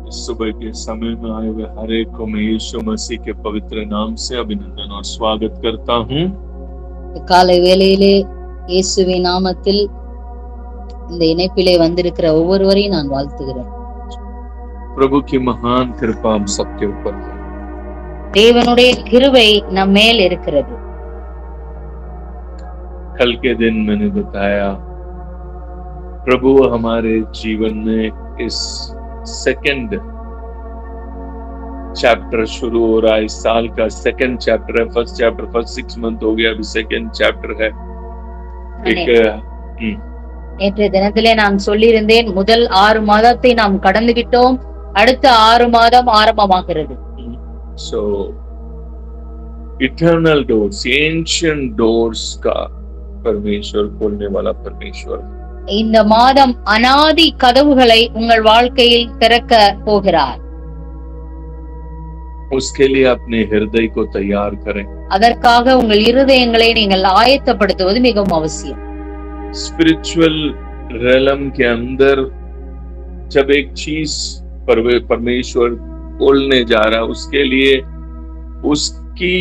इस सुबह के समय में आए हुए हर एक को मैं यीशु मसीह के पवित्र नाम से अभिनंदन और स्वागत करता हूँ। காலை வேளையிலே இயேசுவின் நாமத்தில் இந்த இணைப்பிலே வந்திருக்கிற ஒவ்வொருவரையும் நான் வாழ்த்துகிறேன். प्रभु की महान कृपा हम सबके ऊपर है। தேவனுடைய கிருபை நம் மேல் இருக்கிறது. कल के दिन मैंने बताया प्रभु हमारे जीवन में इस सेकंड चैप्टर शुरू हो रहा है। इस साल का सेकंड चैप्टर है। फर्स्ट 6 मंथ हो गया, अभी सेकंड चैप्टर है। நேற்றைய தினத்திலே நான் சொல்லியிருந்தேன், முதல் 6 மாதத்தை நாம் கடந்து விட்டோம், அடுத்த 6 மாதம் ஆரம்பமாகிறது. So eternal doors, ancient doors का परमेश्वर खोलने वाला परमेश्वर। இந்த மாதம் அனாதி கதவுகளை உங்கள் வாழ்க்கையில் திறக்க போகிறார். उसके लिए अपने हृदय को तैयार करें। அதற்காக உங்கள் இருதயங்களை நீங்கள் ஆயத்தப்படுத்துவது மிகவும் அவசியம். स्पिरिचुअल रेलम के अंदर जब एक चीज परमेश्वर बोलने जा रहा है, उसके लिए उसकी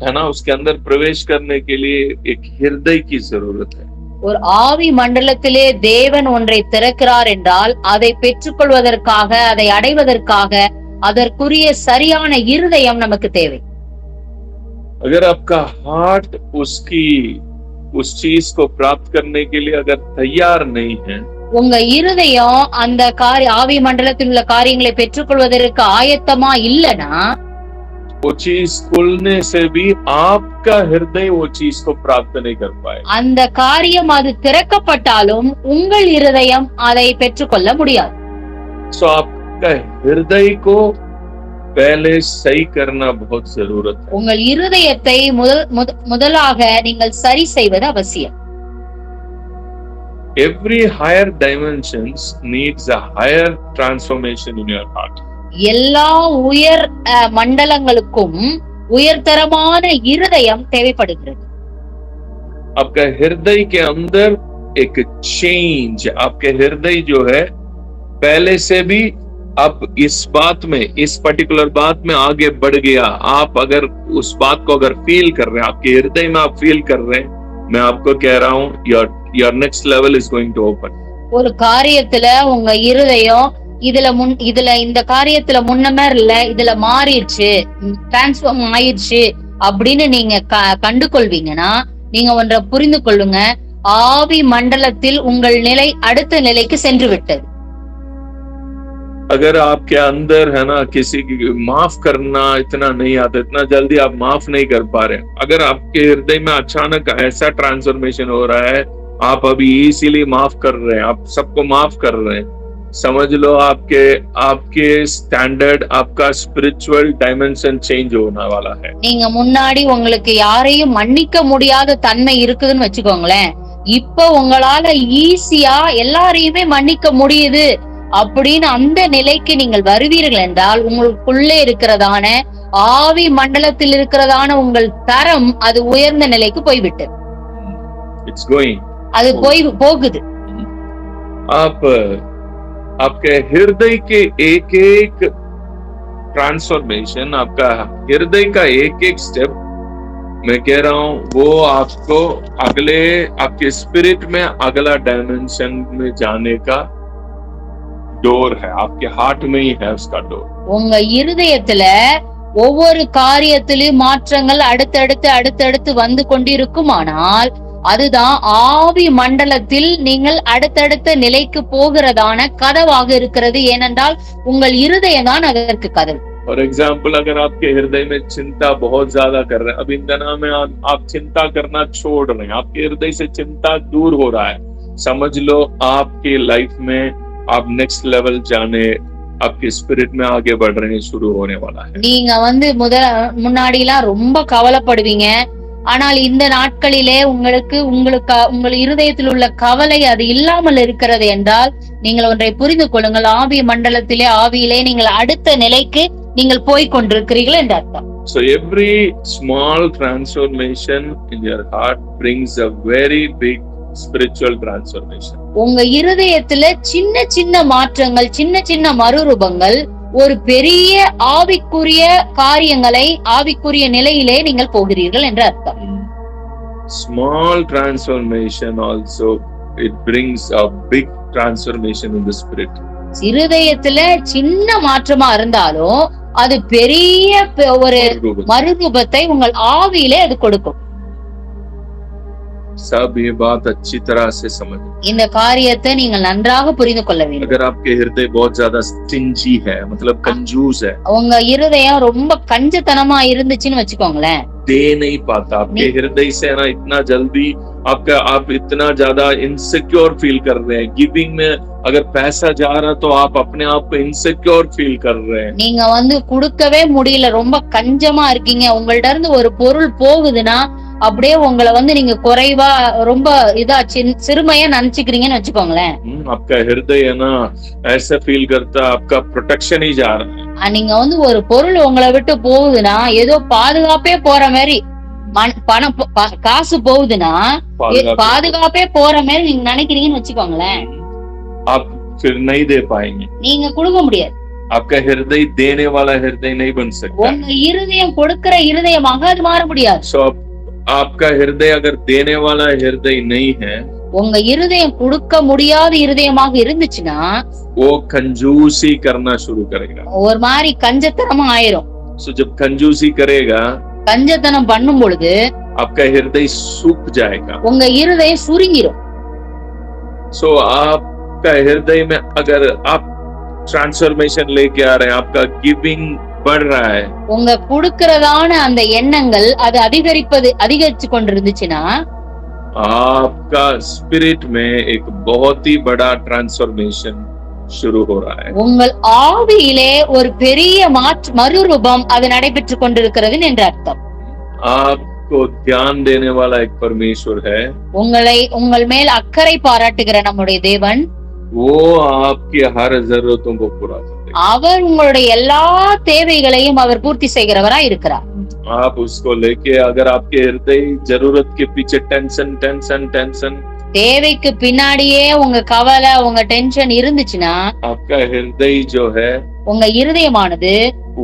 है ना, उसके अंदर प्रवेश करने के लिए एक हृदय की जरूरत है। ஒரு ஆவி மண்டலத்திலே தேவன் ஒன்றை திறக்கிறார் என்றால் அதை பெற்றுக்கொள்வதற்காக, அதை அடைவதற்காக அதற்குரிய சரியான இருதயம் நமக்கு தேவை. अगर आपका हार्ट उस चीज को प्राप्त करने के लिए अगर तैयार नहीं है, உங்க இருதயம் அந்த ஆவி மண்டலத்தில் உள்ள காரியங்களை பெற்றுக்கொள்வதற்கு ஆயத்தமா இல்லனா, वो चीज खुलने से भी आपका हृदय वो चीज को प्राप्त नहीं कर पाए। அந்த காரியம் அது திறக்கப்பட்டாலும் உங்கள் இருதயம் அதை பெற்றுக்கொள்ள முடியாது. सो आपका हृदय को पहले सही करना बहुत जरूरत है। உங்கள் இருதயத்தை முதலாக நீங்கள் சரி செய்வது அவசியம். Every higher dimensions needs a higher transformation in your heart. எல்லா உயர் மண்டலங்களுக்கும் உயர்தரமான இருதயம் தேவைப்படுகிறது. आपका हृदय के अंदर एक चेंज, आपके हृदय जो है पहले से भी अब इस बात में, इस पर्टिकुलर बात में आगे बढ़ गया। आप अगर उस बात को अगर फील कर रहे हैं, आपके हृदय में आप फील कर रहे हैं, मैं आपको कह रहा हूं your next level is going to open. ஒரு காரியத்துல உங்க இருதயம் இதுல இந்த காரியத்துல முன்னமே இல்ல, இதுல மாறிடுச்சு, டிரான்ஸ்ஃபார்ம் ஆயிடுச்சு அப்படின்னு நீங்க கண்டு கொள்வீங்கன்னா, நீங்க ஒன்றை புரிந்து கொள்ளுங்க, ஆவி மண்டலத்தில் உங்கள் நிலை அடுத்த நிலைக்கு சென்று விட்டது. अगर आपके अंदर है ना किसी की माफ करना इतना नहीं आता, इतना जल्दी आप माफ नहीं कर पा रहे, अगर आपके हृदय में अचानक ऐसा ट्रांसफॉर्मेशन हो रहा है, आप अभी इसीलिए माफ कर रहे हैं, आप सबको माफ कर रहे हैं, समझ लो आपके स्टैंडर्ड, आपका स्पिरिचुअल डायमेंशन चेंज होने वाला है. நீங்க முன்னாடி உங்களுக்கு யாரையும் மன்னிக்க முடியாத தன்மை இருக்குதுன்னு வச்சுக்கோங்களேன், இப்ப உங்களால ஈஸியா எல்லாரையுமே மன்னிக்க முடியுது அப்படின்னு அந்த நிலைக்கு நீங்கள் வருவீர்கள் என்றால், உங்களுக்குள்ளே இருக்கிறதான ஆவி மண்டலத்தில் இருக்கிறதான உங்கள் தரம் அது உயர்ந்த நிலைக்கு போய்விட்டது. அது போகுது. आपके हृदय के एक ट्रांसफॉर्मेशन, आपका हृदय का एक स्टेप, मैं कह रहा हूं, वो आपको अगले आपके स्पिरिट में अगला डायमेंशन में जाने का डोर है। आपके हार्ट में ही है उसका डोर. உங்க இருதயத்துல ஒவ்வொரு காரியத்திலும் மாற்றங்கள் அடுத்தடுத்து வந்து கொண்டிருக்குமானால், அதுதான் ஆவி மண்டலத்தில் நீங்கள் அடுத்தடுத்த நிலைக்கு போகிறதான கதவாக இருக்கிறது. ஏனென்றால் உங்கள் இருதயம் தான் அதற்கு கதவு. फॉर एग्जाम्पल, अगर आपके हृदय में चिंता बहुत ज्यादा कर रहे हैं, अब इन दिनों में आप चिंता करना छोड़ रहे हैं, आपके हृदय से चिंता दूर हो रहा है, समझ लो आपकी लाइफ में आप नेक्स्ट लेवल जाने, आपके स्पिरिट में आगे बढ़ रहे हैं, शुरू होने वाला है. நீங்க முன்னாடி எல்லாம் ரொம்ப கவலைப்படுவீங்க, ஆனால் இந்த நாட்களிலே உங்கள் இருதயத்தில் உள்ள கவலை அது இல்லாமல் இருக்கிறது என்றால், நீங்கள் ஒன்றை புரிந்து கொள்ளுங்கள், ஆவி மண்டலத்திலே ஆவியிலே நீங்கள் அடுத்த நிலைக்கு நீங்கள் போய் கொண்டிருக்கிறீர்கள் என்று அர்த்தம். So every small transformation in your heart brings a very big spiritual transformation. உங்க இருதயத்துல சின்ன சின்ன மாற்றங்கள், சின்ன சின்ன மறுரூபங்கள் ஒரு பெரிய ஆவிக்குரிய காரியங்களை, ஆவிக்குரிய நிலையிலே நீங்கள் போகிறீர்கள் என்று அர்த்தம். Small transformation also, it brings a big transformation in the spirit. இருதயத்துல சின்ன மாற்றமா இருந்தாலும் அது பெரிய ஒரு மறுரூபத்தை உங்கள் ஆவியிலே அது கொடுக்கும். सब ये बात अच्छी तरह से समझ। இந்த காரியத்தை நீங்கள் நன்றாக புரிந்து கொள்ள வேண்டும். अगर आपके हृदय बहुत ज्यादा stingy है, मतलब कंजूस है, உங்க இருதயம் ரொம்ப கஞ்சத்தனமா இருந்துச்சுன்னு வச்சுக்கோங்களேன், दे नहीं पाता आपके हृदय से ना इतना जल्दी आपका, आप इतना ज्यादा इनसिक्योर फील कर रहे हैं। गिविंग में अगर पैसा जा रहा तो आप अपने आप को इनसिक्योर फील कर रहे हैं। நீங்க குடுக்கவே முடியல, ரொம்ப கஞ்சமா இருக்கீங்க. உங்கள்ட்ட இருந்து ஒரு பொருள் போகுதுன்னா அப்படியே உங்களை நீங்க குறைவா ரொம்ப இதா சிறுமையா நினைச்சுக்கிறீங்கன்னு வச்சுக்கோங்களேன். आपका हृदय है ना ऐसा फील करता आपका प्रोटेक्शन ही जा रहा है। நீங்க ஒரு பொருள் உங்களை விட்டு போகுதுன்னா ஏதோ பாதுகாப்பே போற மாதிரி, பணம் காசு போகுதுன்னா பாதுகாப்பே போற மாதிரி நீங்க நினைக்கிறீங்கன்னு வச்சுக்கோங்களேன். आप फिर नहीं दे पाएंगे, நீங்க கொடுக்க முடியாது. आपका हृदय देने वाला हृदय नहीं बन सकता। உங்க இருதயம் கொடுக்கிற இருதயமாக அது மாற முடியாது. So आपका हृदय अगर देने वाला हृदय नहीं है, உங்க இருதயம் கொடுக்க முடியாத இருதயமாக இருந்துச்சுன்னா वो कंजूसी करना शुरू करेगा, ஒரு மாதிரி கஞ்சத்தனமா ஆயிரும். So जब कंजूसी करेगा, கஞ்சத்தனம் பண்ணும் பொழுது आपका हृदय सूख जाएगा, உங்க இருதயம் சுருங்கிரும். So आपका हृदय में अगर आप ट्रांसफॉर्मेशन लेके आ रहे हैं, आपका गिविंग बढ़ रहा है, உங்க கொடுக்கிறதான அந்த எண்ணங்கள் அது அதிகரிச்சு கொண்டிருந்துச்சுன்னா आपका स्पिरिट में एक बहुत ही बड़ा ट्रांसफॉर्मेशन शुरू हो रहा है। உங்கள் ஆவியிலே ஒரு பெரிய மறுரூபம் அது நடைபெற்று கொண்டிருக்கிறது என்று அர்த்தம். आपको ध्यान देने वाला एक परमेश्वर है, உங்கள் மேல் அக்கறை பாராட்டுகிற நம்முடைய தேவன், वो आपकी हर जरूरतों को पूरा करते हैं। அவர் உங்களுடைய எல்லா தேவைகளையும் அவர் பூர்த்தி செய்கிறவராய் இருக்கிறார். आप उसको लेके अगर आपके हृदय जरूरत के पीछे टेंशन தேவைக்கு பின்னாடியே உங்க கவலை, உங்க டென்ஷன் இருந்துச்சுன்னா आपका हृदय जो है, உங்க இருதயமானது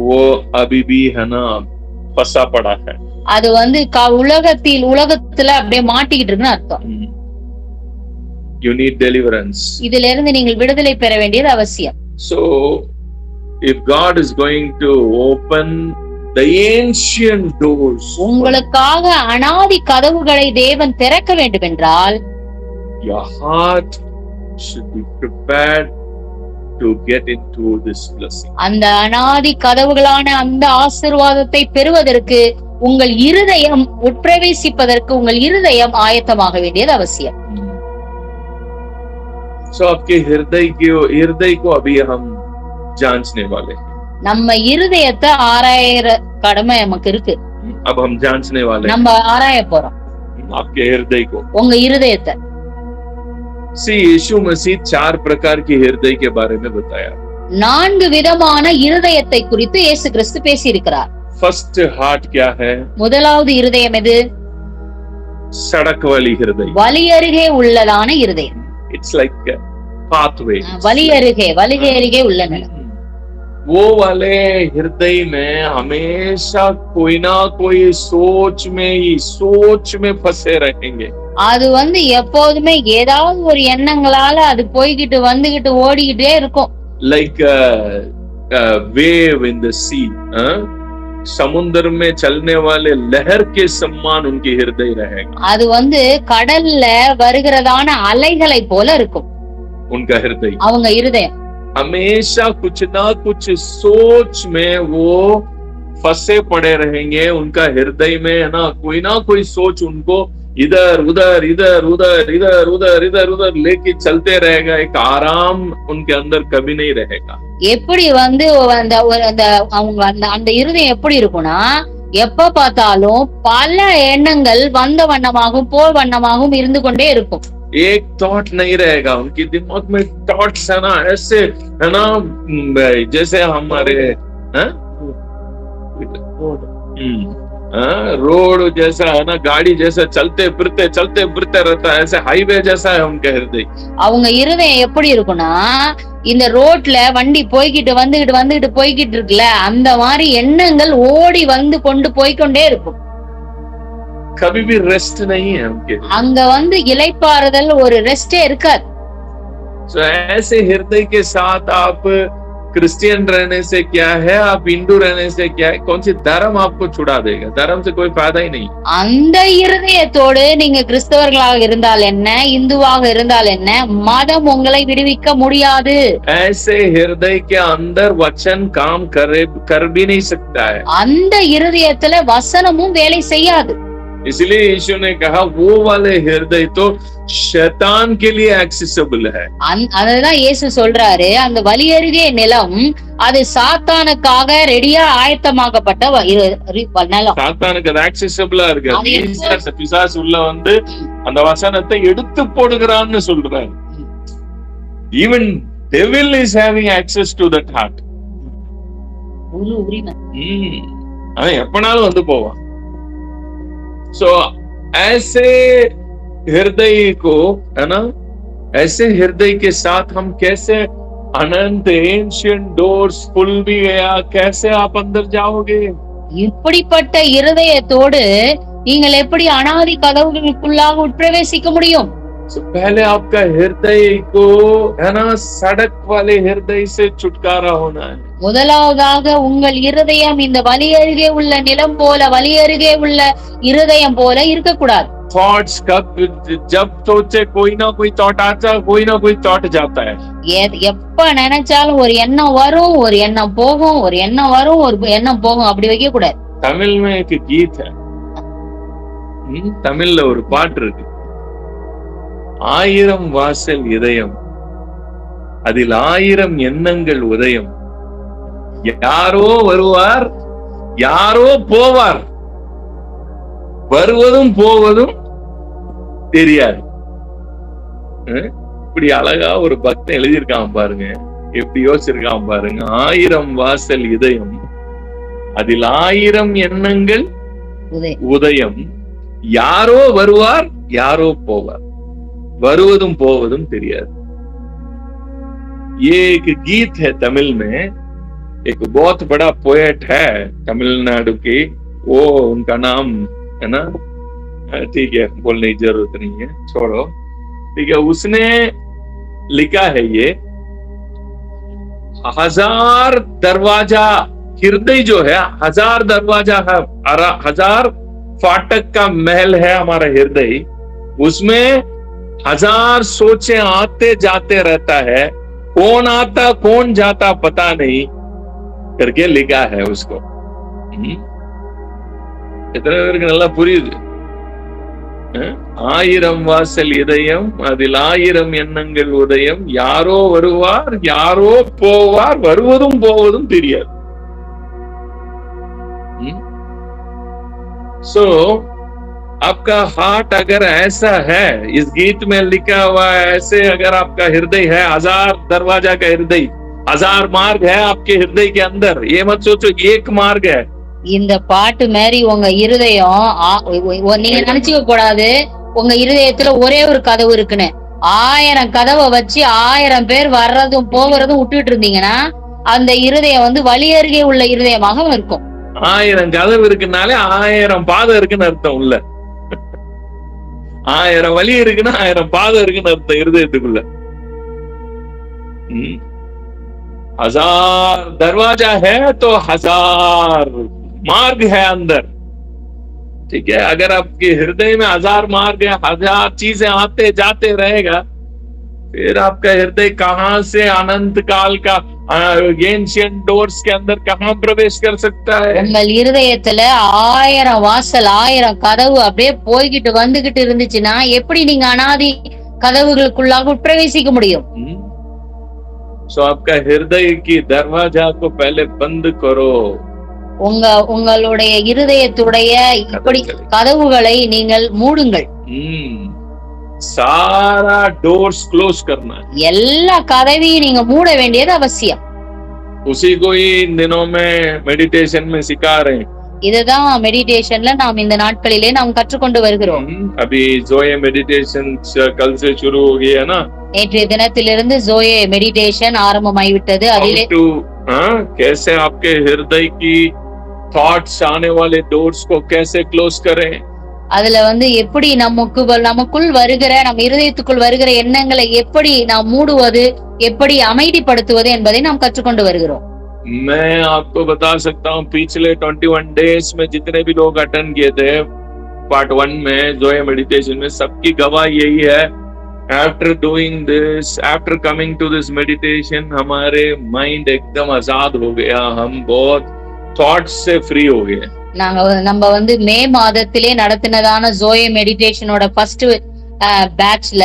वो अभी भी है ना फंसा पड़ा है, அது உலகத்துல அப்படியே மாட்டிக்கிட்டு இருக்குன்னு அர்த்தம். You need deliverance. இதுல இருந்து நீங்கள் விடுதலை பெற வேண்டியது அவசியம். So if God is going to open the ancient doors, உங்களுக்காக அநாதி கதவுகளை தேவன் திறக்க வேண்டும் என்றால் your heart should be prepared to get into this blessing. அந்த அநாதி கதவுகளான அந்த ஆசீர்வாதத்தை பெறுவதற்கு உங்கள் இருதயம் உட்பிரவேசிப்பதற்கு உங்கள் இருதயம் ஆயத்தமாக வேண்டியது அவசியம். So आपके हृदय को अभी हम जांचने वाले हैं. நம்ம இருதயத்தை ஆராயற கடமை நமக்கு இருக்கு. अब हम जांचने वाले हैं. நம்ம ஆராய போறோம் आपके हृदय को. உங்க இருதயத்தை. यीशु मसीह 4 प्रकार के हृदय के बारे में बताया. 4 விதமான இருதயத்தை குறித்து இயேசு கிறிஸ்து பேசி இருக்கிறார். फर्स्ट हार्ट क्या है? முதலாவது இருதயம் எது? सड़क वाली हृदय. வழி அருகே உள்ளதான இருதயம். It's like a pathway. வழி அருகே உள்ள நிலம். वो वाले हृदय में हमेशा कोई ना कोई सोच में फंसे रहेंगे. அது எப்போதுமே ஏதாவது ஒரு எண்ணங்களால அது போய்கிட்டு வந்துகிட்டு ஓடிக்கிட்டே இருக்கும். Like a wave in the sea. समुद्र में चलने वाले लहर के समान उनके हृदय रहेगा. அது கடல்ல வருகிறதான அலைகளை போல இருக்கும் उनका हृदय. அவங்க இருதயம் हमेशा कुछ ना कुछ सोच में वो फंसे पड़े रहेंगे. उनका हृदय में है ना कोई सोच उनको इधर उधर लेके चलते रहेगा. एक आराम उनके अंदर कभी नहीं रहेगा. எப்படி அந்த இருதயம் எப்படி இருக்கும்னா எப்ப பார்த்தாலும் பல எண்ணங்கள் வந்த வண்ணமாகவும் போல் வண்ணமாகவும் இருந்து கொண்டே இருக்கும். एक थॉट नहीं रहेगा उनके दिमाग में. थॉट्स है ना ऐसे है ना जैसे हमारे रोड जैसा है ना, गाड़ी जैसा चलते फिरते रहता है, ऐसे हाईवे जैसा है उनका हृदय। அவங்க இருதயம் எப்படி இருக்கும்னா, இந்த ரோட்ல வண்டி வந்துகிட்டு போய்கிட்டு இருக்குல்ல, அந்த மாதிரி எண்ணங்கள் ஓடி வந்து கொண்டு போய்க்கொண்டே இருக்கும். कभी भी रेस्ट नहीं है उनके। அங்க வந்து இளைப்பாறுதல், ஒரு ரெஸ்டே இருக்காது. So ऐसे हृदय के साथ आप क्रिश्चियन रहने से क्या है, आप हिंदू रहने से क्या है, कौन सी धर्म आपको छुड़ा देगा? धर्म से कोई फायदा ही नहीं। அந்த இருதயத்தோடு நீங்க கிறிஸ்தவர்களாக இருந்தால் என்ன, இந்துவாக இருந்தால் என்ன, மதம் உங்களை விடுவிக்க முடியாது. ऐसे हृदय के अंदर वचन काम कर भी नहीं सकता है। அந்த இருதயத்துல வசனமும் வேலை செய்யாது. इसलिए यीशु ने कहा वो वाले हृदय तो शैतान के लिए एक्सेसिबल है। அதுதான் இயேசு சொல்றாரு, அந்த வலியருகே நிலம் அது சாத்தானுக்காக ரெடியா ஆயத்தமாக்கப்பட்ட நிலம். சாத்தானுக்கு அது ஆக்சஸபிளா இருக்கு. பிசாசு உள்ள வந்து அந்த வசனத்தை எடுத்து போடுகிறான்னு சொல்றாரு. Even devil is having access to that heart. அவன் எப்பனாலும் வந்து போவான். So ऐसे हृदय को, है ना, ऐसे हृदय के साथ हम कैसे अनंत एंशिएंट डोर्स खुल भी गया, कैसे आप अंदर जाओगे? இப்படிப்பட்ட இருதயத்தோடு நீங்கள் எப்படி அனாதி கதவுகளுக்குள்ளாக உட்பிரவேசிக்க முடியும்? पहले आपका हृदय को, है ना, सड़क वाले हृदय से छुटकारा होना है. முதலாவதாக உங்கள் இருதயம் இந்த வலி அருகே உள்ள நிலம் போல, வலி அருகே உள்ள இருதயம் போல இருக்கக்கூடாது. थॉट्स कब जब सोचे कोई ना कोई थॉट आता, कोई ना कोई थॉट जाता है. எப்ப நினைச்சாலும் ஒரு எண்ணம் வரும், ஒரு எண்ணம் போகும், ஒரு எண்ணம் வரும், ஒரு எண்ணம் போகும், அப்படி வைக்க கூடாது. तमिल में एक गीत है, तमिलல ஒரு பாட்டு இருக்கு. 1000 வாசல் இதயம், அதில் 1000 எண்ணங்கள் உதயம், யாரோ வருவார் யாரோ போவார், வருவதும் போவதும் தெரியாது. இப்படி அழகா ஒரு பக்தன் எழுதியிருக்கான் பாருங்க, எப்படி யோசிச்சிருக்கான் பாருங்க. 1000 வாசல் இதயம், அதில் 1000 எண்ணங்கள் உதயம், யாரோ வருவார் யாரோ போவார், வருவதும் போवதும் தெரியாது. ये एक गीत है तमिल में, एक बहुत बड़ा पोएट है तमिलनाडु के, वो उनका नाम है ना, ठीक है बोलने की जरूरत नहीं है, छोड़ो, ठीक है। उसने लिखा है ये 1000 दरवाजा हृदय जो है, 1000 दरवाजा है, 1000 फाटक का महल है हमारा हृदय, उसमें 1000 सोचे आते जाते रहता है, कौन आता कौन जाता पता नहीं करके लिखा है उसको. எத்தனை பேருக்கு நல்லா புரியுது? 1000 வாசல் இதயம், அதில் 1000 எண்ணங்கள் உதயம், யாரோ வருவார் யாரோ போவார், வருவதும் போவதும் தெரியாது. So आपका हार्ट अगर ऐसा है, इस गीत में लिखा हुआ है, ऐसे अगर आपका हृदय है, 1000 दरवाजा का हृदय, 1000 मार्ग है आपके हृदय के अंदर, ये मत सोचो एक मार्ग है. இந்த பாட்டு மாதிரி உங்க இருதயம், நீங்க நினைச்சுக்க கூடாது உங்க இருதயத்துல ஒரே ஒரு கதவு இருக்குன்னு. 1000 கதவை வச்சு 1000 பேர் வர்றதும் போகிறதும் விட்டுட்டு இருந்தீங்கன்னா அந்த இருதயம் வந்து வலி அருகே உள்ள இருதயமாக இருக்கும். 1000 கதவு இருக்குனாலே 1000 பாதை இருக்குன்னு அர்த்தம். உள்ள 1000 வழி இருக்குன்னா 1000 பாதை இருக்குன்னு அர்த்தம் இருதயத்துக்குள்ள. 1000 दरवाजा है तो 1000 मार्ग है अंदर, ठीक है। अगर आपके हृदय में 1000 मार्ग है, 1000 चीजें आते जाते रहेगा, फिर आपका हृदय कहां से अनंत काल का एंशिएंट डोर्स के अंदर कहां प्रवेश कर सकता है? உங்கள் இருதயத்துல 1000 வாசல் 1000 கதவு அப்படியே போய்கிட்டு வந்துகிட்டு இருந்துச்சுன்னா எப்படி நீங்க அனாதி கதவுகளுக்குள்ளாக உட்பிரவேசிக்க முடியும்? सो आपका हृदय की दरवाजा को पहले बंद करो. உங்களுடைய இருதயத்துடைய இப்படி கதவுகளை நீங்கள் மூடுங்கள். सारा डोर्स क्लोज करना, எல்லா கதவையும் நீங்க மூட வேண்டியது அவசியம். उसी को ही इन दिनों में मेडिटेशन में सिखा रहे हैं. இதுதான் மெடிடேஷன்ல நாம் இந்த நாட்களிலே நாம் கற்றுக்கொண்டு வருகிறோம். अभी जोए मेडिटेशन कल से शुरू हो गया है ना. நேற்றைய தினத்திலிருந்து ஜோயே மெடிடேஷன் ஆரம்பமாகிவிட்டது. அதிலே कैसे आपके हृदय की थॉट्स आने वाले डोर्स को कैसे क्लोज करें. அதுல எப்படி நமக்குள் வருகிற நம் இருதயத்துக்குள் வருகிற எண்ணங்களை எப்படி நாம் மூடுவது, எப்படி அமைதிப்படுத்துவது என்பதை நாம் கற்றுக்கொண்டு வருகிறோம். मैं आपको बता सकता हूँ पिछले 21 डेज में जितने भी लोग अटेंड किए थे पार्ट 1 में जोया मेडिटेशन में, सबकी गवाही यही है. After doing this, after coming to this meditation, हमारे माइंड एकदम आजाद हो गया. हम बहुत थॉट्स से फ्री हो गए. நம்ம மே மாதத்திலே நடத்தினதான ஜோயே மெடிடேஷனோட ஃபர்ஸ்ட் பேட்ச்ல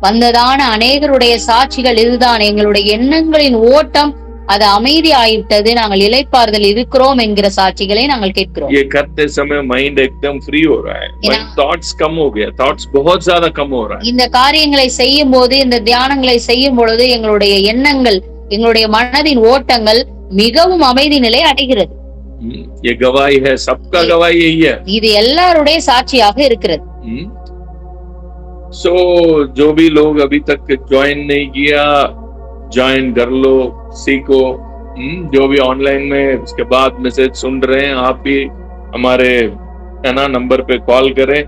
வந்ததான அநேகருடைய சாட்சிகள் இதுதான். எங்களுடைய எண்ணங்களின் ஓட்டம் அது அமைதி ஆயிட்டது, நாங்கள் இளைப்பாறுதல் இருக்கிறோம் என்கிற சாட்சிகளை நாங்கள் கேட்கிறோம். ये करते समय माइंड एकदम फ्री हो रहा है. थॉट्स कम हो गया, थॉट्स बहुत ज्यादा कम हो रहा है. இந்த காரியங்களை செய்யும் போது, இந்த தியானங்களை செய்யும் பொழுது எங்களுடைய எண்ணங்கள், எங்களுடைய மனதின் ஓட்டங்கள் மிகவும் அமைதி நிலை அடைகிறது. ये गवाही है, सबका गवाही यही है. இது எல்லாருடைய சாட்சியாக இருக்கிறது. सो जो भी लोग अभी तक ज्वाइन नहीं किया, ज्वाइन कर लो, सीखो. जो भी ऑनलाइन में उसके बाद मैसेज सुन रहे हैं, आप भी हमारे नंबर पे कॉल करें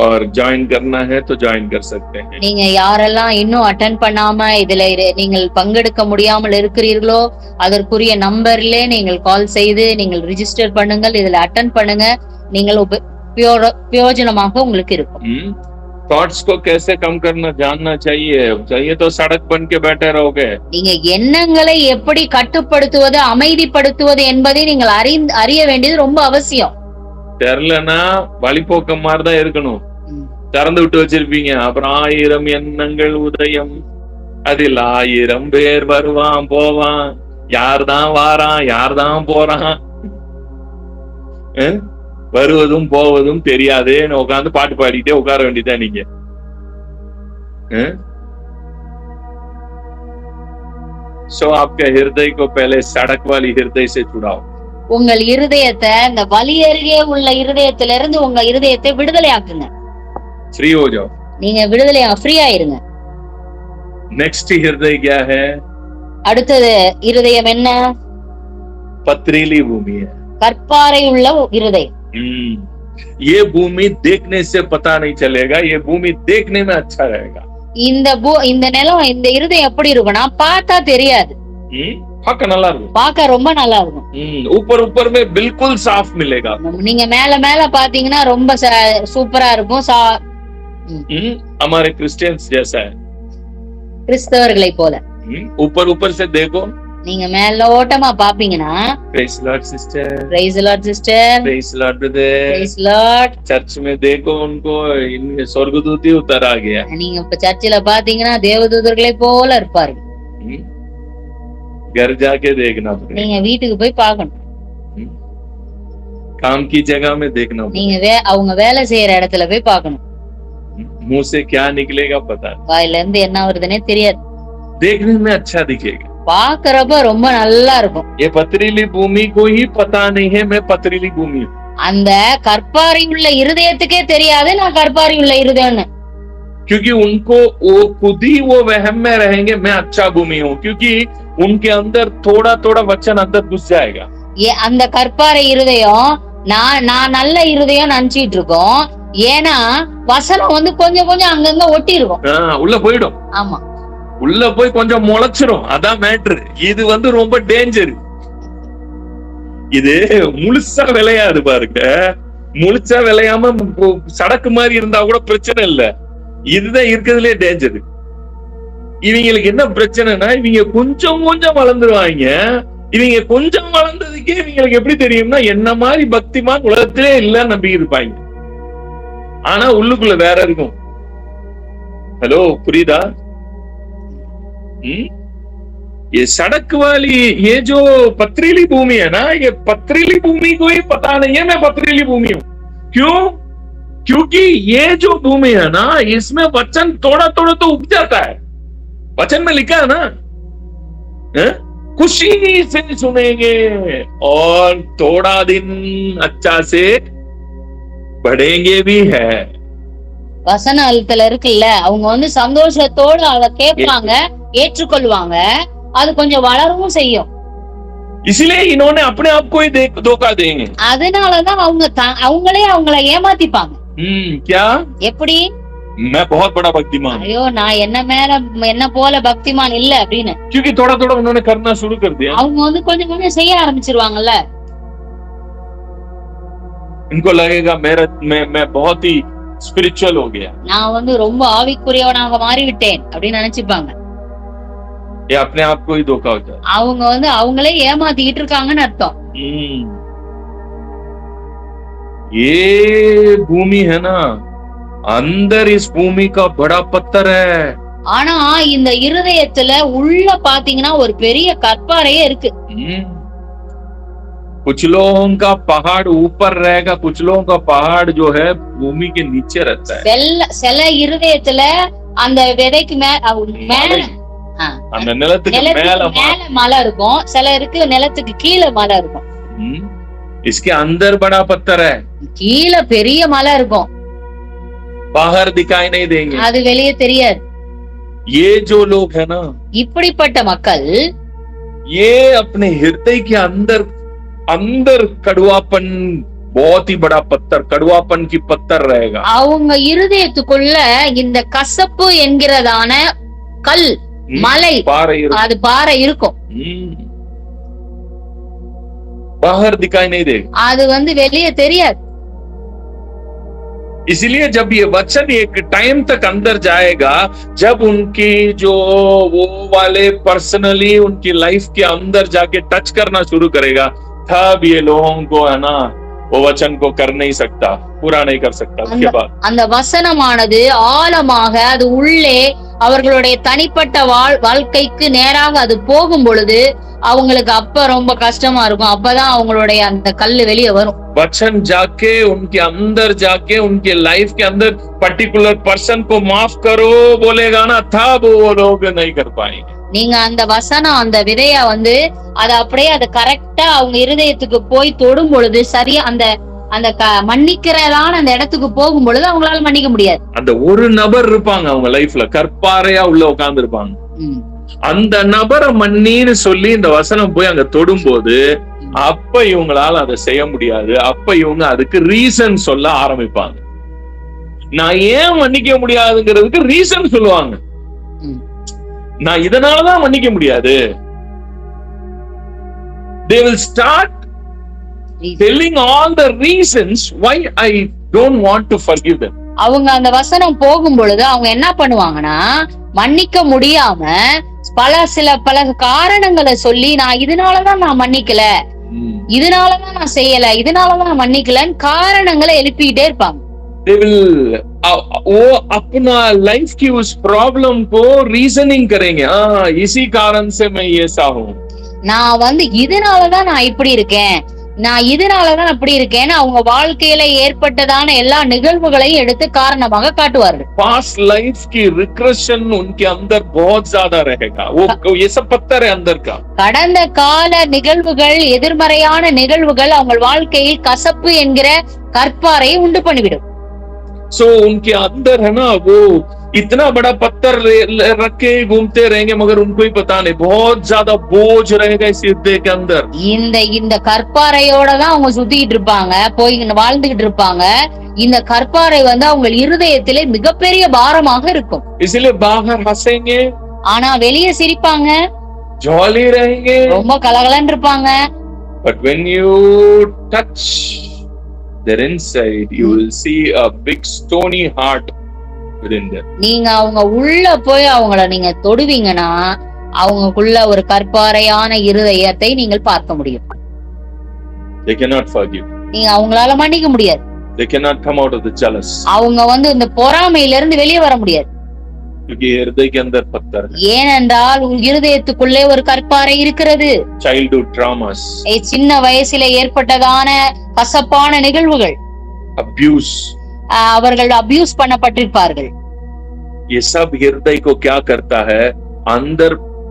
और ज्वाइन करना है तो ज्वाइन कर सकते हैं. நீங்க யாரெல்லாம் இன்னும் அட்டெண்ட் பண்ணாம இதுல நீங்கள் பங்கெடுக்க முடியாமல் இருக்கிறீர்களோ, அதற்குரிய நம்பர்ல நீங்கள் கால் செய்து நீங்கள் ரிஜிஸ்டர் பண்ணுங்கள், இதுல அட்டெண்ட் பண்ணுங்க. நீங்கள் பிரயோஜனமாக உங்களுக்கு இருக்கும். थॉट्स को कैसे कम करना जानना चाहिए तो सड़क बन के बैठे रहोगे. நீங்க எண்ணங்களை எப்படி கட்டுப்படுத்துவது, அமைதிப்படுத்துவது என்பதை நீங்கள் அறிய வேண்டியது ரொம்ப அவசியம். தெரியலனா வழிபோக்கம் மாதிரி தான் இருக்கணும். திறந்து விட்டு வச்சிருப்பீங்க. அப்புறம் 1000 எண்ணங்கள் உதயம், அதில் 1000 பேர் வருவான் போவான், யார்தான் வாரான் யார்தான் போறான், வருவதும் போவதும் தெரியாது. உட்காந்து பாட்டு பாடிட்டே உட்கார வேண்டியதான் நீங்க. सो आपके हृदय को पहले सड़क वाली हृदय से छुड़ाओ. உங்கள் இருதயத்தை இந்த வலி அருகே உள்ள இருதயத்திலிருந்து உங்க இருதயத்தை விடுதலை ஆக்குங்க. फ्री हो जाओ. நீங்க விடுதலை ஃப்ரீ ஆயிருங்க. नेक्स्ट हृदय क्या है? அடுத்தது இருதயம் என்ன? पथरीली भूमि है. கற்பாறை உள்ள இருதயம். ये भूमि देखने से पता नहीं चलेगा, ये भूमि देखने में अच्छा रहेगा. இந்த நிலம், இந்த இருதயம் எப்படி இருக்கும்னா பார்த்தா தெரியாது, பார்க்க நல்லா இருக்கும், பார்க்க ரொம்ப நல்லா இருக்கும். ऊपर ऊपर में बिल्कुल साफ मिलेगा. நீங்க மேல மேல பாத்தீங்கன்னா ரொம்ப சூப்பரா இருக்கும். हमारे क्रिश्चियंस जैसा है, கிறிஸ்தவர்களை போல. ऊपर ऊपर से देखो, நீங்க மேல ஓட்டமா பாப்பீங்கன்னா praise lord sister, praise lord sister, praise lord brother, praise lord. Church में देखो उनको इनमें स्वर्गदूत ही उतर आ गया. நீங்க இப்ப சர்ச்சில பாத்தீங்கன்னா தேவதூதர்களை போல இருப்பார்கள். घर जाके देखना पड़ेगा. நீங்க வீட்டுக்கு போய் பார்க்கணும். काम की जगह में देखना पड़ेगा. நீங்க அவங்க வேலை செய்யற இடத்துல போய் பார்க்கணும். मुंह से क्या निकलेगा पता नहीं, வாயில இருந்து என்ன வருதுன்னே தெரியாது. देखने में अच्छा दिखेगा, பாக்குறப்ப ரொம்ப நல்லா இருக்கும். ये पथरीली भूमि को ही पता नहीं है मैं पथरीली भूमि हूँ. அந்த கற்பாறை உள்ள இருதயத்துக்கே தெரியாது நான் கற்பாறை உள்ள இருதயம்னு. क्योंकि उनको वो खुद ही वो वहम में रहेंगे मैं अच्छा भूमि हूँ, क्योंकि उनके अंदर थोड़ा थोड़ा वचन अंदर घुस जाएगा. அந்த கற்பாறை இருதயம் நான் நல்ல இருதயம் நினைச்சிட்டு இருக்கோம். ஏன்னா வசனம் கொஞ்சம் கொஞ்சம் அங்கங்க ஒட்டி இருக்கும், உள்ள போயிடும். ஆமா, உள்ள போய் கொஞ்சம் முளைச்சிரும். அதான் மேட்ரு. இது ரொம்ப டேஞ்சர். இது முழுசா விளையாது பாருங்க. முழுசா விளையாம சடக்கு மாதிரி இருந்தா கூட பிரச்சனை இல்ல. இதுதான் இருக்கிறதுலே டேஞ்சர். இவங்களுக்கு என்ன பிரச்சனைனா இவங்க கொஞ்சம் கொஞ்சம் வளர்ந்துருவாங்க. இவங்க கொஞ்சம் வளர்ந்ததுக்கே இவங்களுக்கு எப்படி தெரியும்னா என்ன மாதிரி பக்திமான் உலகத்திலே இல்ல நம்பி இருப்பாங்க. ஆனா உள்ளுக்குள்ள வேற இருக்கும். ஹலோ, புரியுதா? ये सड़क वाली ये जो पथरीली भूमि है ना, ये पथरीली भूमि को ही पता नहीं है मैं पथरीली भूमि हूं. क्यों? क्योंकि ये जो भूमि है ना, इसमें वचन थोड़ा थोड़ा तो उग जाता है. वचन में लिखा है ना, खुशी से सुनेंगे और थोड़ा दिन अच्छा से पढ़ेंगे भी है. வசனத்துல இருக்குல்ல, அவங்க வந்து சந்தோஷத்தோட அத கேட்பாங்க, ஏற்றுக்கொள்வாங்க, அது கொஞ்சம் வளரவும் செய்யும். इसलिए इन्होंने अपने आप को ही धोखा देंगे. அதனாலதான் அவங்களே அவங்கள ஏமாத்திப்பாங்க. क्या? எப்படி? मैं बहुत बड़ा भक्तिमान. ஐயோ, நான் என்ன போல பக்திமான் இல்ல அப்படின்னு. क्योंकि थोड़ा थोड़ा उन्होंने करना शुरू कर दिया. அவங்க வந்து கொஞ்சம் கொஞ்சம் செய்ய ஆரம்பிச்சிருவாங்கல்ல. इनको लगेगा मैं बहुत ही स्पिरिचुअल हो गया. நான் வந்து ரொம்ப ஆவிக்குரியவனாக மாறிவிட்டேன் அப்படின்னு நினைச்சுப்பாங்க. ये अपने आप को ही धोखा होता है. அவங்க வந்து அவங்களே ஏமாத்திட்டு இருக்காங்கன்னு அர்த்தம். ये भूमि है ना, अंदर इस भूमि का बड़ा पत्थर है. ஆனா இந்த இருதயத்துல உள்ள பாத்தீங்கன்னா ஒரு பெரிய கற்பாறையே இருக்கு. कुछ लोगों का पहाड़ ऊपर रहेगा, कुछ लोगों का पहाड़ जो है भूमि के नीचे रहता है. சில இருதயத்துல அந்த விதைக்கு மேல அந்த நிலத்துக்கு மேல மலை இருக்கும், சிலருக்கு நிலத்துக்கு கீழே மலை இருக்கும். इसके अंदर बड़ा पत्थर है, கீழே பெரிய மலை இருக்கும், बाहर दिखाई नहीं देंगे. அது வெளியே தெரியாது. ये जो लोग है ना, இப்படிப்பட்ட மக்கள் ये अपने हृदय के अंदर कड़वापन, बहुत ही बड़ा पत्थर, कड़वापन की पत्थर रहेगा. அவங்க இருதயத்துக்குள்ள இந்த கசப்பு என்கிறதான கல் மலை, அது பாறை இருக்கும். बाहर दिखाई नहीं देगा, அது வந்து வெளியே தெரியாது. इसलिए जब ये वचन एक टाइम तक अंदर जाएगा, जब उनकी जो वो वाले पर्सनली उनकी लाइफ के अंदर जाके टच करना शुरू करेगा, तब ये लोगों को है ना वो वचन को कर नहीं सकता, पूरा नहीं कर सकता. उसके बाद அந்த வசனமானது ஆழமாக அது உள்ளே அவர்களுடைய தனிப்பட்ட வாழ்க்கைக்கு நேராக அது போகும் பொழுது அவங்களுக்கு அப்ப ரொம்ப கஷ்டமா இருக்கும். அப்பதான் அவங்களுடைய அந்த கல்லு வெளியே வரும். वचन जाके उनके अंदर जाके उनके लाइफ के अंदर पर्टिकुलर पर्सन को माफ करो बोलेगा ना, तब वो लोग नहीं कर पाएंगे. நீங்க அந்த வசனம் அந்த விதைய வந்து அது அப்படியே அது கரெக்டா அவங்க இருதயத்துக்கு போய் தொடும் பொழுது சரியா அந்த அந்த மன்னிக்கிறதான அந்த இடத்துக்கு போகும் பொழுது அவங்களால மன்னிக்க முடியாது. அந்த ஒரு நபர் இருப்பாங்க அவங்க லைஃப்ல, கற்பாறையா உள்ள உட்கார்ந்து இருப்பாங்க. அந்த நபரை மன்னின்னு சொல்லி இந்த வசனம் போய் அங்க தொடும் போது அப்ப இவங்களால அதை செய்ய முடியாது. அப்ப இவங்க அதுக்கு ரீசன் சொல்ல ஆரம்பிப்பாங்க. நான் ஏன் மன்னிக்க முடியாதுங்கிறதுக்கு ரீசன் சொல்லுவாங்க. நான் இதனாலதான் மன்னிக்க முடியாது. They will start telling all the reasons why I don't want to forgive them. அவங்க அந்த வசனம் போகும் பொழுது அவங்க என்ன பண்ணுவாங்கன்னா, மன்னிக்க முடியாம பல காரணங்களை சொல்லி நான் இதனாலதான் நான் மன்னிக்கல, இதனாலதான் நான் செய்யல, இதனாலதான் நான் மன்னிக்கலன்னு காரணங்களை எழுப்பிக்கிட்டே இருப்பாங்க. They will वो अपना लाइफ की उस प्रॉब्लम को रीजनिंग करेंगे. इसी कारण से मैं ऐसा हूँ, நான் வந்து இதனாலதான் நான் இப்படி இருக்கேன், நான் இதனாலதான் அப்படி இருக்கேன்னு அவங்க வாழ்க்கையில ஏற்பட்டதான எல்லா நிகழ்வுகளையும் எடுத்து காரணமாக காட்டுவார்கள். पास्ट लाइफ की रिग्रेशन उनके अंदर बहुत ज्यादा रहेगा. वो ये सब पत्थर है अंदर का. கடந்த கால நிகழ்வுகள், எதிர்மறையான நிகழ்வுகள் அவங்க வாழ்க்கையில் கசப்பு என்கிற கற்பாறையை உண்டு பண்ணிவிடும். सो उनके अंदर है ना वो इतना बड़ा पत्थर रख के घूमते रहेंगे, मगर उनको ही पता नहीं बहुत ज्यादा बोझ रहेगा इस हृदय के अंदर. இந்த கற்பாறையோட தான் அவங்க சுத்திட்டு இருப்பாங்க, போய் வாழ்ந்துகிட்டு இருப்பாங்க. இந்த கற்பாறை வந்து அவங்க இருதயத்திலே மிகப்பெரிய பாரமாக இருக்கும். इसलिए बाहर हंसेंगे, ஆனா வெளியே சிரிப்பாங்க, जॉली रहेंगे, ரொம்ப கலகலன்னு இருப்பாங்க. But when you touch their inside, you will see a big stony heart within them. நீங்க அவங்க உள்ள போய் அவங்கள நீங்க தொடுவீங்கன்னா அவங்களுக்குள்ள ஒரு கற்பாறையான இருதயத்தை நீங்கள் பார்க்க முடியும். They cannot forgive. நீங்க அவங்களால மன்னிக்க முடியாது. They cannot come out of the jealous. அவங்க வந்து இந்த பொறாமையில இருந்து வெளியே வர முடியாது. क्योंकि हृदय के अंदर पत्थर है. ஏனென்றால் இருதயத்துக்குள்ளே ஒரு கற்பாறை இருக்கிறது. Childhood traumas, சின்ன வயசுல ஏற்பட்டதான கசப்பான நிகழ்வுகள், abuse, அவர்கள் அபியூஸ் பண்ணப்பட்டிருப்பார்கள். ये सब हृदय को क्या करता है,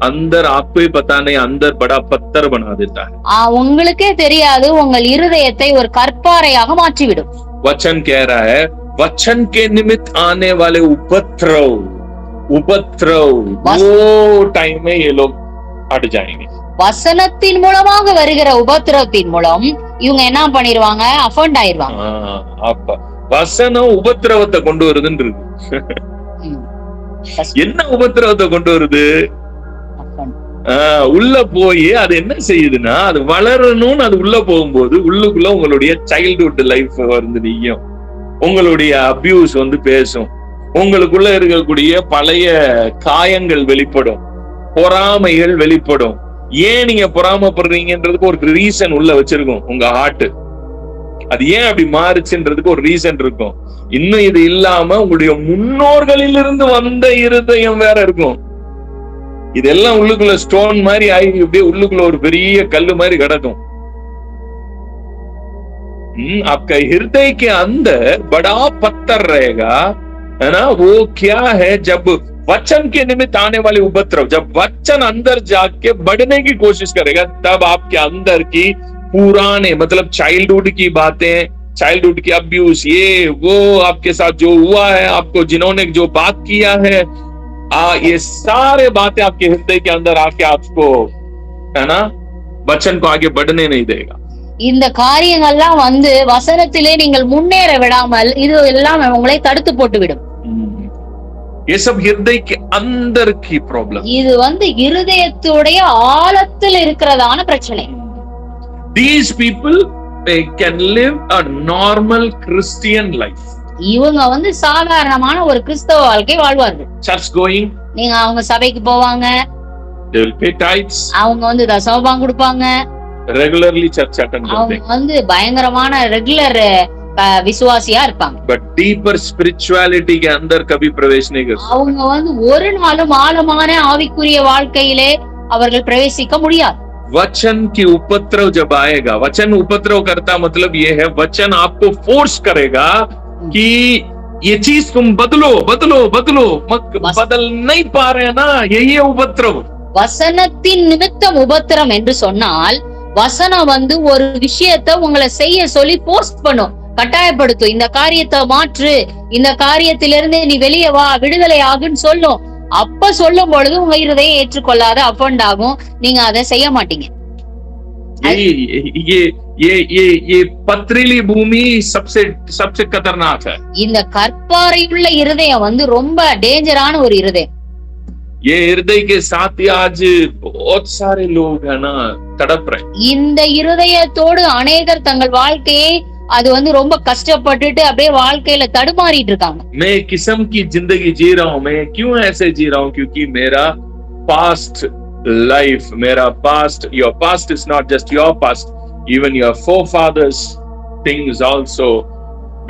अंदर आपको ही पता नहीं अंदर बड़ा पत्थर बना देता है। உங்களுக்கே தெரியாது உங்கள் இருதயத்தை ஒரு கற்பாறையாக மாற்றிவிடும். वचन कह रहा है वचन के निमित्त आने वाले उपद्रव वो टाइम में ये लोग हट जाएंगे। வசனத்தின் மூலமாக வருகிற உபத்திரவத்தின் மூலம் இவங்க என்ன பண்ணிடுவாங்க, அஃபண்ட் ஆயிருவாங்க. அப்ப வசனம் உபத்திரவத்தை கொண்டு வருதுன்னு இருக்கு. என்ன உபத்திரவத்தை கொண்டு வருது? உள்ள போய் அது என்ன செய்யுதுன்னா, அது வளரணும்னு அது உள்ள போகும்போது உள்ளுக்குள்ள உங்களுடைய சைல்ட்ஹுட் லைஃப் வந்து நீயும் உங்களுடைய அபியூஸ் வந்து பேசும், உங்களுக்குள்ள இருக்கக்கூடிய பழைய காயங்கள் வெளிப்படும், பொறாமைகள் வெளிப்படும். ஏன் நீங்க பொறாமப்படுறீங்கன்றதுக்கு ஒரு ரீசன் உள்ள வச்சிருக்கும் உங்க ஹார்ட். அது ஏன் அப்படி மாறுச்சுன்றதுக்கு ஒரு ரீசன் இருக்கும். இன்னும் இது இல்லாம உங்களுடைய முன்னோர்களிலிருந்து வந்த இருதயம் வேற இருக்கும். இதெல்லாம் உள்ளுக்குள்ள ஸ்டோன் மாதிரி ஆகி அப்படியே உள்ளுக்குள்ள ஒரு பெரிய கல்லு மாதிரி கிடக்கும். आपका हृदय के अंदर बड़ा पत्थर रहेगा, है ना? वो क्या है? जब वचन के निमित्त आने वाले उपद्रव, जब वचन अंदर जाके बढ़ने की कोशिश करेगा, तब आपके अंदर की पुराने मतलब चाइल्डहुड की बातें, चाइल्डहुड की अब्यूज, ये वो आपके साथ जो हुआ है, आपको जिन्होंने जो बात किया है, ये सारे बातें आपके हृदय के अंदर आके आपको, है ना, वचन को आगे बढ़ने नहीं देगा. இந்த காரியங்கள்லாம் வந்து வசனத்திலே நீங்கள் முன்னேற விடாமல் இது எல்லாம் உங்களை தடுத்து போட்டு விடும். ये सब हृदय के अंदर की प्रॉब्लम. இது வந்து இருதயத்துடைய ஆழத்தில் இருக்கிறதான பிரச்சனை. These people they can live a normal Christian life. இவங்க வந்து சாதாரணமான ஒரு கிறிஸ்தவ வாழ்க்கை வாழ்வார்கள். Church going, நீங்க அவங்க சபைக்கு போவாங்க, they will pay tithes, அவங்க வந்து தசமபாகம் கொடுப்பாங்க, regularly church attend करते हैं. அவங்க வந்து பயங்கரமான ரெகுலர் விசுவாசியா இருப்பாங்க. But deeper spirituality के अंदर कभी प्रवेश नहीं कर सकते. அவங்க வந்து ஒரு நாளும் ஆழமான ஆவிக்குரிய வாழ்க்கையிலே அவர்கள் பிரவேசிக்க முடியாது. वचन की उपद्रव जब आएगा, वचन उपद्रव करता मतलब ये है वचन आपको फोर्स करेगा कि ये चीज तुम बदलो बदलो बदलो, बदल नहीं पा रहे ना, यही है उपद्रव. வசனத்தின் நிமித்தம் உபத்திரம் என்று சொன்னால் வசனம் வந்து ஒரு விஷயத்தை உங்களை செய்ய சொல்லி போஸ்ட் பண்ணும், கட்டாயப்படுத்தும். இந்த காரியத்தை மாற்று, இந்த காரியத்திலிருந்து நீ வெளியே வா, விடுதலை ஆகுன்னு சொல்லும். அப்ப சொல்லும் பொழுது உங்க இருதயம் ஏற்றுக்கொள்ளாத அஃபண்ட் ஆகும், நீங்க அதை செய்ய மாட்டீங்க. ये पथरीली भूमि सबसे खतरनाक है. இந்த கற்பாறையுள்ள இருதயம் வந்து ரொம்ப டேஞ்சரான ஒரு இருதயம். ये हृदय के साथ ही आज बहुत सारे लोग है ना तड़प रहे. இந்த இருதயத்தோடு அநேகர் தங்கள் வாழ்க்கையை அது வந்து ரொம்ப கஷ்டப்பட்டுட்டு அப்படியே வாழ்க்கையில தடுமாறிட்டு இருக்காங்க. मैं किस्म की जिंदगी जी रहा हूँ, मैं क्यों ऐसे जी रहा हूँ? क्योंकि मेरा पास्ट लाइफ, मेरा past, your past is not just your past, even your forefathers things also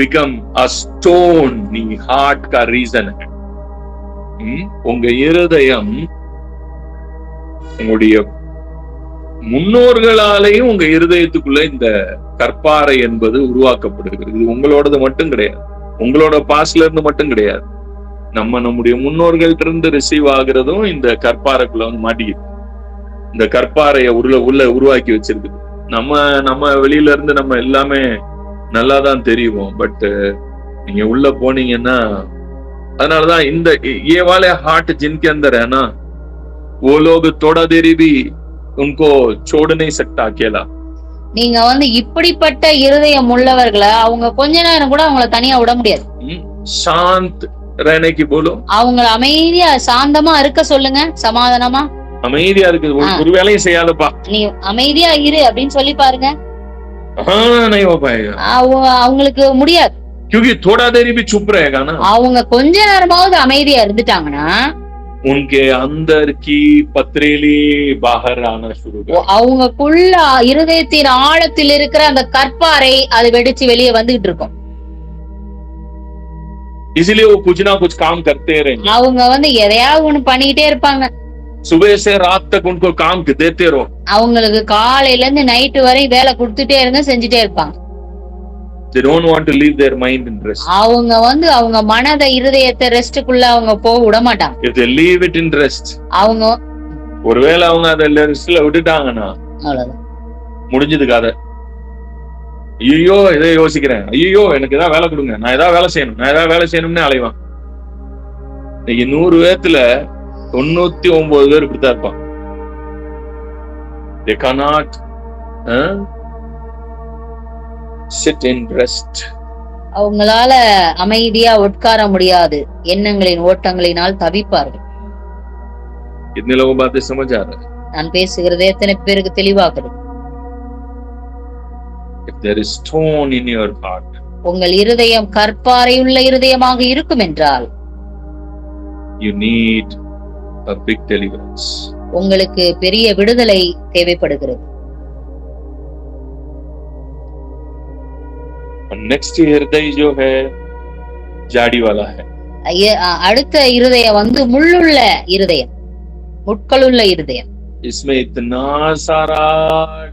become a stone in heart का reason है. உங்க இருதயம் உங்களுடைய முன்னோர்களாலேயும் உங்க இருதயத்துக்குள்ள இந்த கற்பாறை என்பது உருவாக்கப்படுகிறது. இது உங்களோடது மட்டும் கிடையாது, உங்களோட பாஸ்ட்ல இருந்து மட்டும் கிடையாது. நம்முடைய முன்னோர்கள்ட்ட இருந்து ரிசீவ் ஆகுறதும் இந்த கற்பாறைக்குள்ள வந்து மாட்டிக்குது. இந்த கற்பாறைய உள்ள உருவாக்கி வச்சிருக்குது. நம்ம வெளியில இருந்து நம்ம எல்லாமே நல்லாதான் தெரியும், பட் நீங்க உள்ள போனீங்கன்னா அதனாலதான் இந்த ये वाले हार्ट जिनके अंदर है ना, वो लोग थोड़ा देरी भी उनको छोड़ नहीं सकता अकेला. நீங்க வந்து இப்படிப்பட்ட இருதயம் உள்ளவர்களை அவங்க கொஞ்ச நேரம் கூட அவங்கள தனியா விட முடியாது. शांत रहने की बोलो, அவங்கள அமைதியா சாந்தமா இருக்க சொல்லுங்க, சமாதானமா அமைதியா இருக்கு, ஒரு வேலையும் செய்யாதப்பா, நீ அமைதியா இரு அப்படின்னு சொல்லி பாருங்க. नहीं हो पाएगा, அவங்களுக்கு முடியாது. क्योंकि थोड़ा देरी भी चुप रहेगा ना, அவங்க கொஞ்ச நேரமாவது அமைதியா இருந்துட்டாங்கன்னா उनके अंदर की पथरीली बाहर आना शुरू कर, அவங்களுக்குள்ள இருதயத்தின் ஆழத்தில் இருக்கிற அந்த கற்பாறை அது வெடிச்சு வெளியே வந்துகிட்டு இருக்கும். इसलिए वो कुछ ना कुछ काम करते रहेंगे. அவங்க வந்து எதையாவது ஒண்ணு பண்ணிக்கிட்டே இருப்பாங்க. सुबह से रात तक उनको काम देते रहो. அவங்களுக்கு காலையில இருந்து நைட் வரை வேலை கொடுத்துட்டே இருங்க, செஞ்சுட்டே இருப்பாங்க. They don't want to leave their mind in rest. அவங்க வந்து அவங்க மனத இருதயத்தை ரெஸ்டுக்குள்ள அவங்க போக விட மாட்டாங்க. If they leave it in rest, அவங்க ஒருவேளை அவங்க அதை லிஸ்ட்ல விட்டுட்டாங்கன்னா அவ்வளவுதான். முடிஞ்சது கதை. ஐயோ இதை யோசிக்கிறேன், ஐயோ எனக்கு ஏதாவது வேலை கொடுங்க, நான் ஏதாவது வேலை செய்யணும், நான் ஏதாவது வேலை செய்யணும்னு அலைவான். இன்னைக்கு 100 பேத்துல 99 பேர் இப்படித்தான் இருப்பான். They cannot sit in rest. அவங்களால அமைதியா உட்கார முடியாது, எண்ணங்களின் ஓட்டங்களினால் தவிப்பார்கள். कितने लोगों बातें समझ आ रहा है? நான் பேசுகிறது எத்தனை பேருக்கு தெளிவாகிறது? If there is stone in your heart, உங்கள் இருதயம் கற்பாறையுள்ள இருதயமாக இருக்கும் என்றால் you need a big deliverance. உங்களுக்கு பெரிய விடுதலை தேவைப்படுகிறது. नेक्स्ट हृदय जो है जाड़ी वाला है. அடுத்த இருதயம் வந்து முள்ளுள்ள இருதயம், முட்களுள்ள இருதயம். इसमें इतना सारा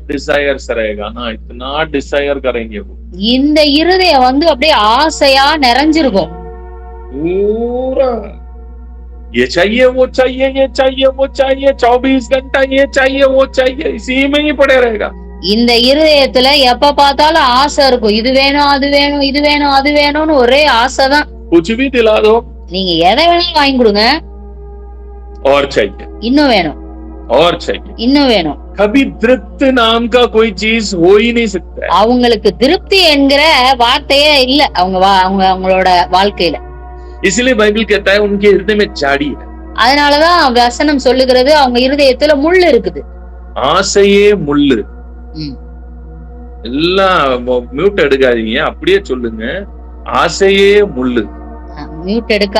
डिजायर्स रहेगा ना, इतना डिजायर करेंगे वो. இந்த இருதயம் வந்து அப்படியே ஆசையா நிறைஞ்சிருக்கும். पूरा ये चाहिए वो चाहिए, ये चाहिए वो चाहिए, 24 घंटा ये चाहिए वो चाहिए, इसी में ही पड़े रहेगा. இந்த இருதயத்துல எப்ப பார்த்தாலும் ஆசை இருக்கும். இது வேணும் அது வேணும், இது வேணும் அது வேணும்னு ஒரே ஆசைதான். कुछ भी दिला दो, நீங்க எதை வேணாலும் வாங்கி கொடுங்க, और चाहिए, இன்னும் வேணும், और चाहिए, இன்னும் வேணும். कभी तृप्त नाम का कोई चीज हो ही नहीं सकता है. அவங்களுக்கு திருப்தி என்கிற வார்த்தையே இல்ல அவங்களோட வாழ்க்கையில. इसलिए बाइबल कहता है उनके हृदय में जाड़ी है. அதனாலதான் வசனம் சொல்லுகிறது அவங்க இருதயத்துல முள் இருக்குது. ஆசையே முள்ளு. எல்லாம் மியூட் எடுக்காதீங்க, அப்படியே சொல்லுங்க, ஆசையே முள்ளு. மியூட் எடுக்க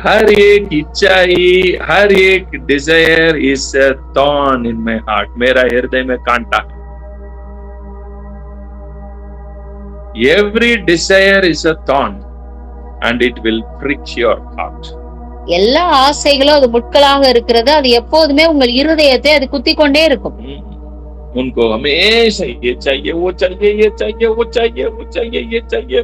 हर एक इच्छाई, हर एक desire is a thorn in my heart. मेरा हृदय में कांटा है. Every desire is a thorn and it will prick your heart. எல்லா ஆசைகளும் அது முட்களாக இருக்கிறது. அது எப்போதுமே உங்கள் இருதயத்தை அது குத்தி கொண்டே இருக்கும். उनको हमेशा ये चाहिए वो चाहिए, ये चाहिए वो चाहिए, वो चाहिए ये चाहिए.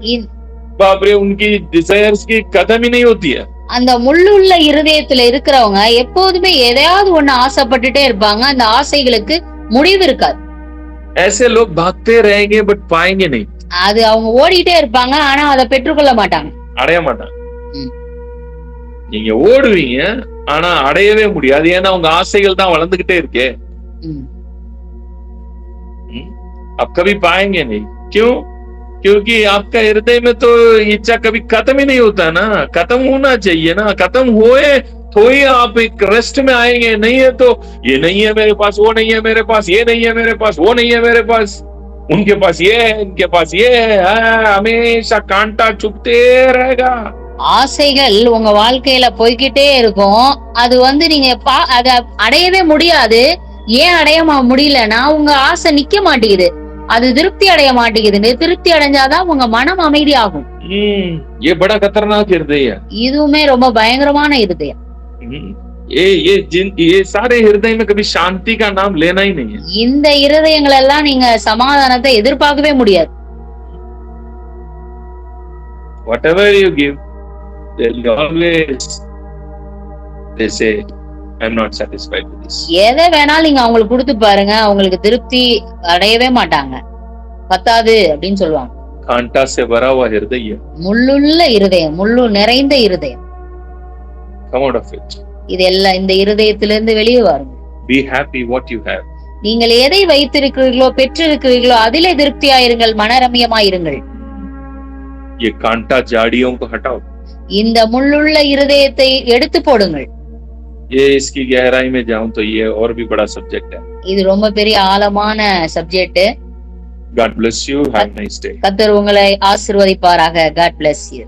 बाप रे, उनकी डिजायर्स की कदम ही नहीं होती है. அந்த முள்ளுள்ள இருதயத்துல இருக்கிறவங்க எப்போதுமே எதையாவது ஒண்ணு ஆசைப்பட்டுட்டே இருப்பாங்க. அந்த ஆசைகளுக்கு முடிவு இருக்காது. ऐसे लोग भागते रहेंगे बट पाएंगे नहीं. அது அவங்க ஓடிட்டே இருப்பாங்க, ஆனா அதை பெற்றுக்கொள்ள மாட்டாங்க, அடைய மாட்டாங்க. நீங்க ஓடுவீங்க ஆனா அடையவே முடியாது. ஏன்னா உங்க ஆசைகள் தான் வளர்ந்துகிட்டே இருக்கே. अब कभी पाएंगे नहीं. क्यों? क्योंकि आपका हृदय में तो इच्छा कभी खत्म ही नहीं होता ना. खत्म होना चाहिए ना. खत्म होए तो ही आप एक रेस्ट में आएंगे. नहीं है तो ये नहीं है मेरे पास, वो नहीं है मेरे पास, ये नहीं है मेरे पास, वो नहीं है मेरे पास, उनके पास ये है, इनके पास ये है. हमेशा कांटा चुभते रहेगा. ஆசைகள் உங்க வாழ்க்கையில போய்கிட்டே இருக்கும். அது வந்து நீங்க அத அடையவே முடியாது. ஏன் அடைய முடியலன்னா உங்க ஆசை நிக்க மாட்டேங்குது, அது திருப்தி அடைய மாட்டேங்குது. திருப்தி அடைஞ்சாதான் உங்க மனம் அமைதி ஆகும். ये बड़ा खतरनाक हृदय है. இதுவுமே ரொம்ப பயங்கரமான இருதயம். ये सारे हृदय में कभी शांति का नाम लेना ही नहीं है. இந்த இருதயங்கள் எல்லாம் நீங்க சமாதானத்தை எதிர்பார்க்கவே முடியாது. Whatever you give, they'll always they say I'm not satisfied with this. எதை வேணாலும் நீங்க அவங்களுக்கு கொடுத்து பாருங்க, அவங்களுக்கு திருப்தி அடையவே மாட்டாங்க. பத்தாது அப்படின்னு சொல்லுவாங்க. कांटा से भरा हुआ हृदय, முள்ளுள்ள இருதயம், முள்ளு நிறைந்த இருதயம். Come out of it. இதெல்லாம் இந்த இருதயத்திலிருந்து வெளியே வாருங்க. Be happy what you have. நீங்கள் எதை வைத்திருக்கிறீர்களோ பெற்றிருக்கிறீர்களோ அதிலே திருப்தியாயிருங்கள், மனரம்யமாயிருங்கள். ये कांटा जाड़ियों को हटाओ. இந்த முள்ளுள்ள இருதயத்தை எடுத்து போடுங்கள். ये इसकी गहराई में जाऊं तो ये और भी बड़ा सब्जेक्ट है. இது ரொம்ப பெரிய ஆழமான subject. God bless you. Have a nice day. கர்த்தர் உங்களை ஆசீர்வதிப்பாராக. God bless you.